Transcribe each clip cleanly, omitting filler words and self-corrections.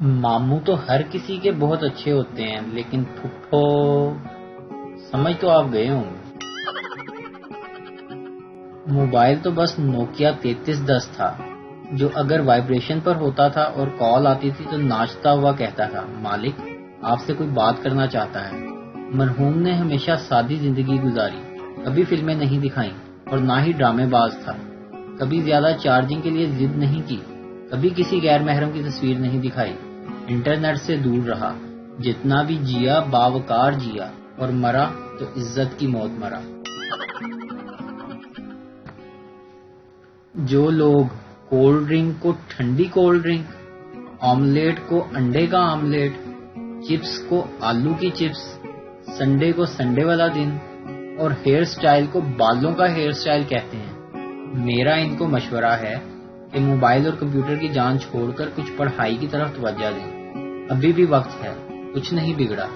ماموں تو ہر کسی کے بہت اچھے ہوتے ہیں، لیکن پھپھو سمجھ تو آپ گئے ہوں گے۔ موبائل تو بس نوکیا 3310 تھا، جو اگر وائبریشن پر ہوتا تھا اور کال آتی تھی تو ناچتا ہوا کہتا تھا، مالک آپ سے کوئی بات کرنا چاہتا ہے۔ مرحوم نے ہمیشہ سادی زندگی گزاری، کبھی فلمیں نہیں دکھائیں اور نہ ہی ڈرامے باز تھا، کبھی زیادہ چارجنگ کے لیے ضد نہیں کی، کبھی کسی غیر محرم کی تصویر نہیں دکھائی، انٹرنیٹ سے دور رہا، جتنا بھی جیا باوقار جیا، اور مرا تو عزت کی موت مرا۔ جو لوگ کولڈ ڈرنک کو ٹھنڈی کولڈ ڈرنک، آملیٹ کو انڈے کا آملیٹ، چپس کو آلو کی چپس، سنڈے کو سنڈے والا دن اور ہیئر سٹائل کو بالوں کا ہیئر سٹائل کہتے ہیں، میرا ان کو مشورہ ہے کہ موبائل اور کمپیوٹر کی جان چھوڑ کر کچھ پڑھائی کی طرف توجہ دیں، ابھی بھی وقت ہے، کچھ نہیں بگڑا۔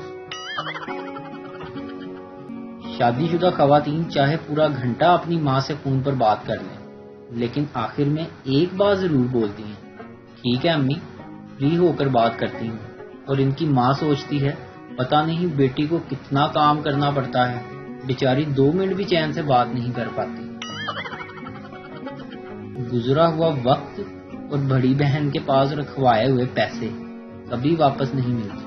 شادی شدہ خواتین چاہے پورا گھنٹہ اپنی ماں سے فون پر بات کر لیں، لیکن آخر میں ایک بات ضرور بولتی ہیں، ٹھیک ہے امی، فری ہو کر بات کرتی ہوں، اور ان کی ماں سوچتی ہے پتہ نہیں بیٹی کو کتنا کام کرنا پڑتا ہے، بیچاری 2 منٹ بھی چین سے بات نہیں کر پاتی۔ گزرا ہوا وقت اور بڑی بہن کے پاس رکھوائے ہوئے پیسے کبھی واپس نہیں ملتے۔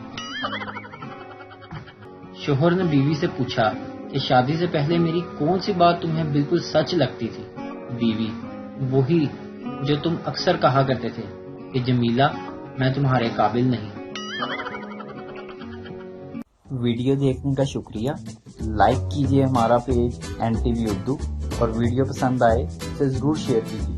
شوہر نے بیوی سے پوچھا کہ شادی سے پہلے میری کون سی بات تمہیں بالکل سچ لگتی تھی؟ بیوی: وہی جو تم اکثر کہا کرتے تھے کہ جمیلہ میں تمہارے قابل نہیں۔ ویڈیو دیکھنے کا شکریہ، لائک کیجیے ہمارا پیج NTV اردو، اور ویڈیو پسند آئے اسے ضرور شیئر کیجیے۔